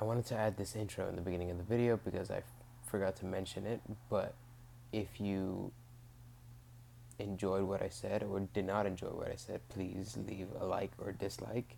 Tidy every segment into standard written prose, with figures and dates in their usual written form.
I wanted to add this intro in the beginning of the video because I forgot to mention it, but if you enjoyed what I said or did not enjoy what I said, please leave a like or dislike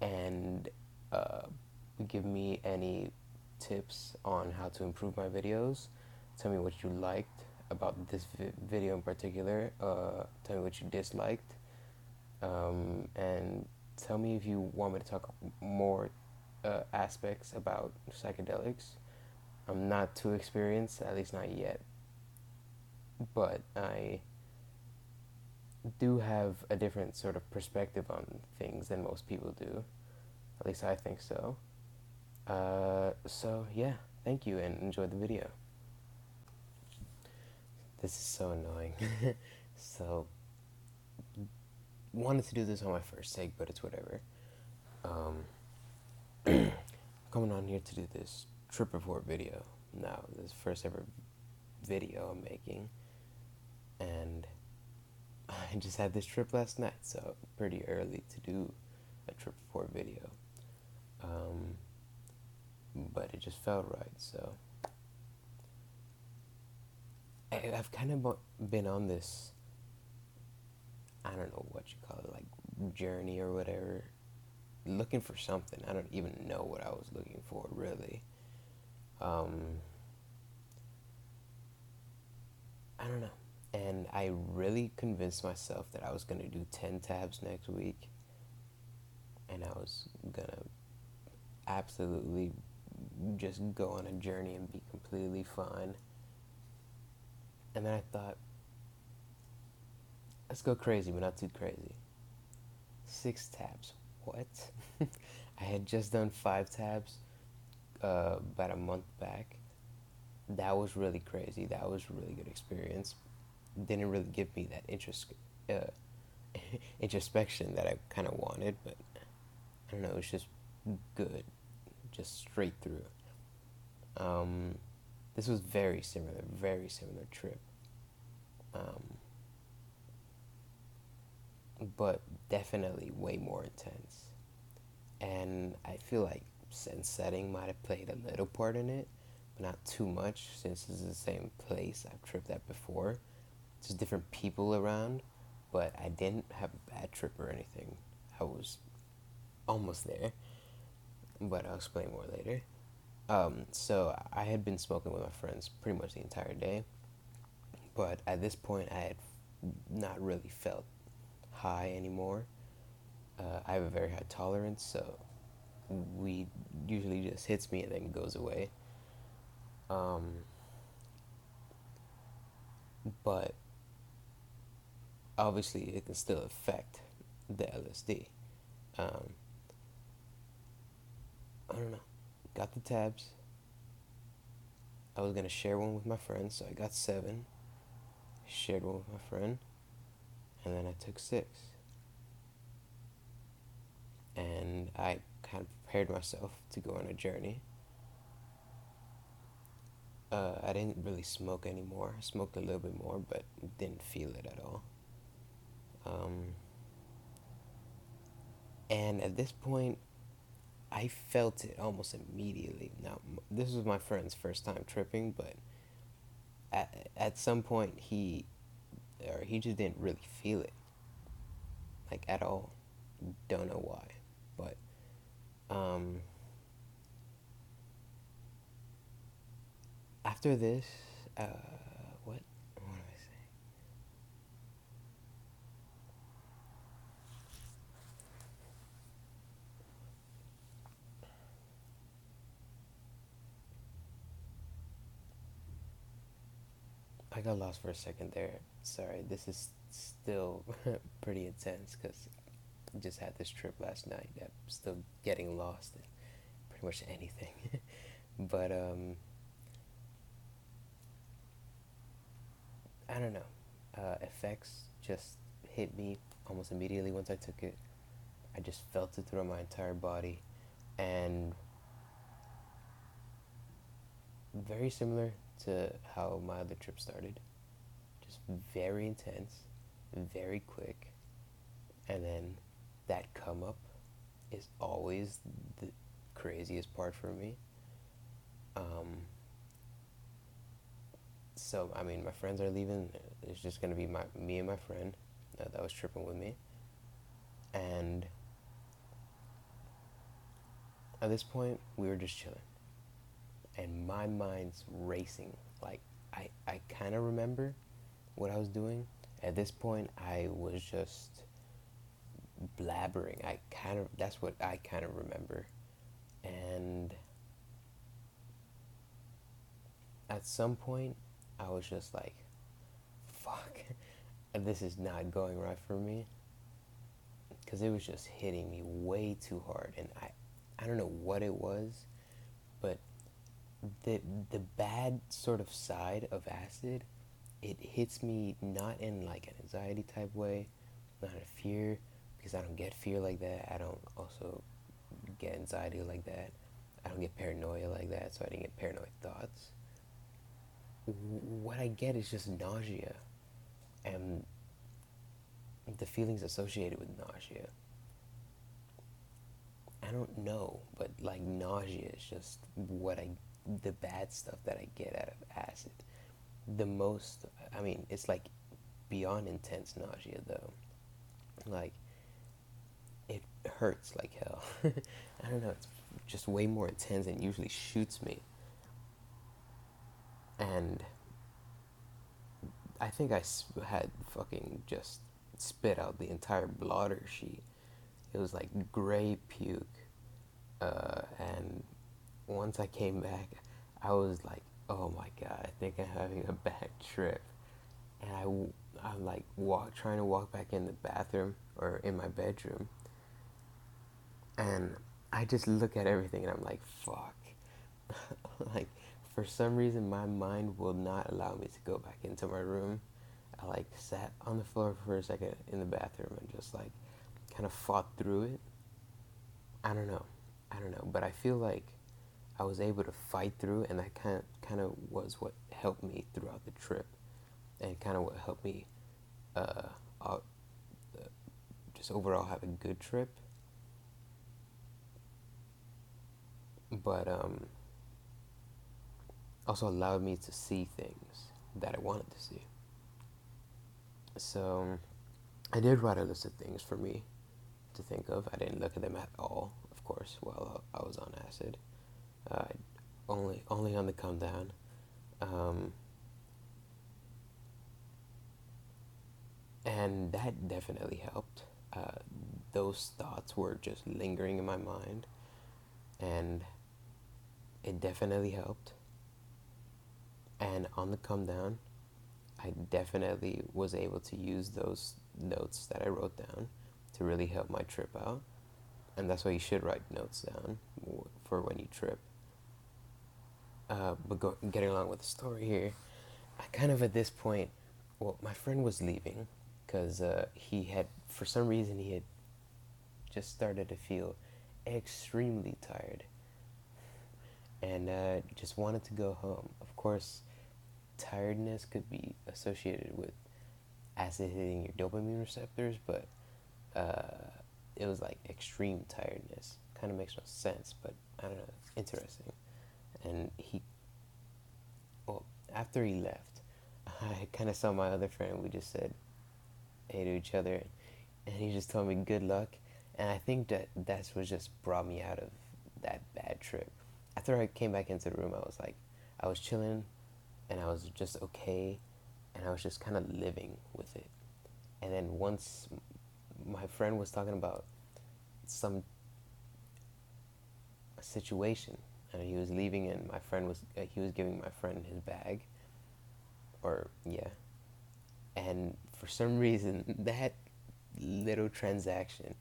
and uh, give me any tips on how to improve my videos. Tell me what you liked about this video in particular. Tell me what you disliked. And tell me if you want me to talk more aspects about psychedelics. I'm not too experienced, at least not yet, but I do have a different sort of perspective on things than most people do. At least I think so. So yeah, thank you and enjoy the video. This is so annoying. So, wanted to do this on my first take, but it's whatever. Um, Coming on here to do this trip report video. Now, this is the first ever video I'm making, and I just had this trip last night, so pretty early to do a trip report video. Um, but it just felt right, so I've kind of been on this, I don't know what you call it, like journey or whatever, looking for something. I don't even know what I was looking for, really. Um, I don't know. And I really convinced myself that I was going to do 10 tabs next week, and I was going to absolutely just go on a journey and be completely fine. And then I thought, let's go crazy, but not too crazy. 6 tabs. What? I had just done 5 tabs about a month back. That was really crazy. That was a really good experience. Didn't really give me that uh, introspection that I kind of wanted, but I don't know. It was just good, just straight through. Um, this was very similar trip, um, but definitely way more intense. And I feel like sense setting might have played a little part in it, but not too much since it's the same place I've tripped at before. Just different people around, but I didn't have a bad trip or anything. I was almost there, but I'll explain more later. So I had been smoking with my friends pretty much the entire day, but at this point I had not really felt high anymore. I have a very high tolerance, so weed usually just hits me and then goes away. Um, but obviously, it can still affect the LSD. Um, I don't know. Got the tabs. I was gonna share one with my friend, so I got 7. Shared one with my friend, and then I took 6. And I kind of prepared myself to go on a journey. I didn't really smoke anymore. I smoked a little bit more, but didn't feel it at all. Um, and at this point, I felt it almost immediately. Now, this was my friend's first time tripping, but at some point he just didn't really feel it, like at all. Don't know why, but um, after this, uh, what am I saying? I got lost for a second there. Sorry, this is still pretty intense because I just had this trip last night. I'm still getting lost in pretty much anything. But I don't know. Effects just hit me almost immediately once I took it. I just felt it throughout my entire body, and very similar to how my other trip started. Just very intense, very quick, and then that come up is always the craziest part for me. Um, so I mean, my friends are leaving. It's just gonna be me and my friend that was tripping with me, and at this point we were just chilling, and my mind's racing. Like I kind of remember what I was doing. At this point, I was just blabbering. I kind of That's what I kind of remember, and at some point, I was just like, "Fuck, this is not going right for me," because it was just hitting me way too hard, and I don't know what it was, but the the bad sort of side of acid, it hits me not in like an anxiety type way, not a fear, because I don't get fear like that. I don't also get anxiety like that. I don't get paranoia like that, so I didn't get paranoid thoughts. What I get is just nausea and the feelings associated with nausea. I don't know, but like nausea is just the bad stuff that I get out of acid. The most, I mean, it's like beyond intense nausea though. Like it hurts like hell. I don't know, it's just way more intense and usually shoots me. And I think had fucking just spit out the entire blotter sheet. It was like gray puke. And once I came back, I was like, oh my god, I think I'm having a bad trip. And I'm like trying to walk back in the bathroom or in my bedroom, and I just look at everything and I'm like, fuck. Like, for some reason, my mind will not allow me to go back into my room. I like sat on the floor for a second in the bathroom and just like kind of fought through it. I don't know. I don't know, but I feel like I was able to fight through, and that kind of was what helped me throughout the trip, and kind of what helped me uh, uh, just overall have a good trip. But also allowed me to see things that I wanted to see. So I did write a list of things for me to think of. I didn't look at them at all, of course, while I was on acid. Uh, only on the come down. Um, and that definitely helped. Those thoughts were just lingering in my mind, and it definitely helped. And on the come down, I definitely was able to use those notes that I wrote down to really help my trip out. And that's why you should write notes down for when you trip. Getting along with the story here, I kind of at this point, well, my friend was leaving because he had, for some reason, he had just started to feel extremely tired and just wanted to go home. Of course, tiredness could be associated with acid hitting your dopamine receptors, but it was like extreme tiredness. Kind of makes no sense, but I don't know. It's interesting. And well, after he left, I kind of saw my other friend. We just said hey to each other, and he just told me good luck. And I think that's what just brought me out of that bad trip. After I came back into the room, I was chilling, and I was just okay, and I was just kind of living with it. And then once my friend was talking about some situation, and he was leaving, and my friend was he was giving my friend his bag, or yeah, and for some reason that little transaction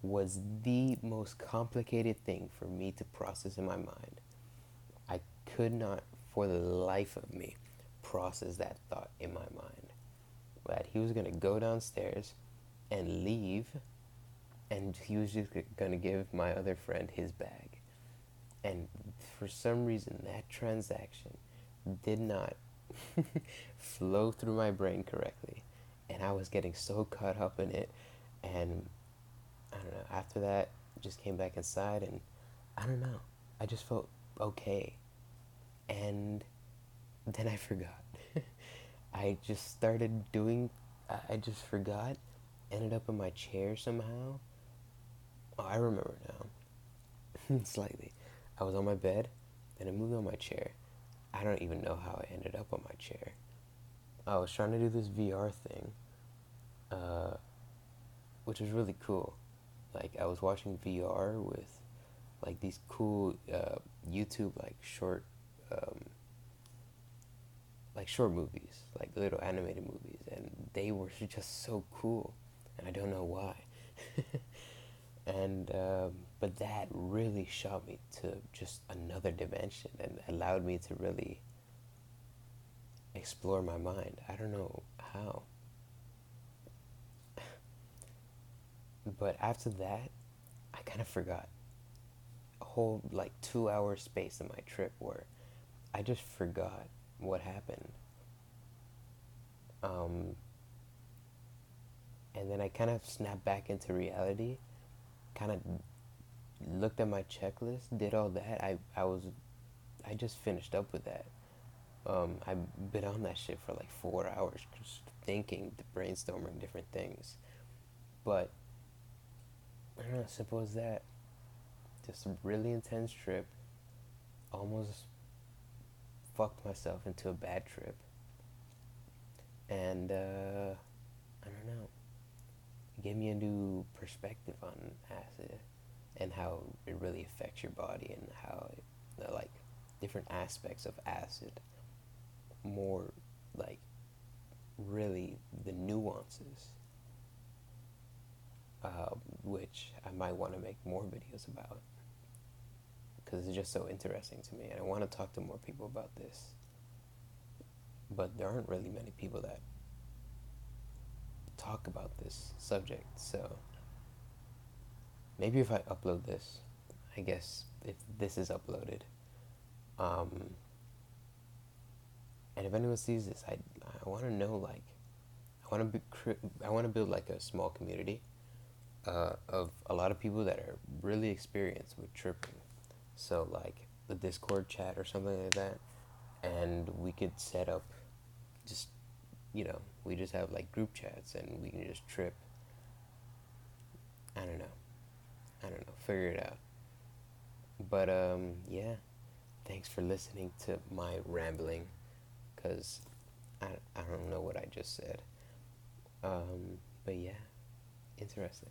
was the most complicated thing for me to process in my mind. I could not, for the life of me, process that thought in my mind. That he was going to go downstairs and leave, and he was just going to give my other friend his bag. And for some reason, that transaction did not flow through my brain correctly. And I was getting so caught up in it. And I don't know, after that, just came back inside, and I don't know. I just felt okay. And then I forgot. I just started doing, I just forgot, ended up in my chair somehow. Oh, I remember now. Slightly. I was on my bed, then I moved on my chair. I don't even know how I ended up on my chair. I was trying to do this VR thing, uh, which was really cool. Like, I was watching VR with like these cool YouTube um, like short movies, like little animated movies, and they were just so cool, and I don't know why. And but that really shot me to just another dimension and allowed me to really explore my mind. I don't know how, but after that, I kind of forgot a whole like 2 hour space in my trip where I just forgot what happened. Um, and then I kind of snapped back into reality, kind of looked at my checklist, did all that. I just finished up with that. I've been on that shit for like 4 hours, just thinking, brainstorming different things. But I don't know, simple as that. Just a really intense trip. Almost fucked myself into a bad trip, and I don't know. It gave me a new perspective on acid and how it really affects your body and how like different aspects of acid, more like really the nuances, which I might want to make more videos about because it's just so interesting to me, and I want to talk to more people about this. But there aren't really many people that talk about this subject, so maybe if I upload this, I guess if this is uploaded, um, and if anyone sees this, I want to know like I want to I want to build like a small community of a lot of people that are really experienced with tripping. So like the Discord chat or something like that, and we could set up just we just have like group chats and we can just trip. I don't know. I don't know. Figure it out. But yeah. Thanks for listening to my rambling, cause I don't know what I just said. But yeah, interesting.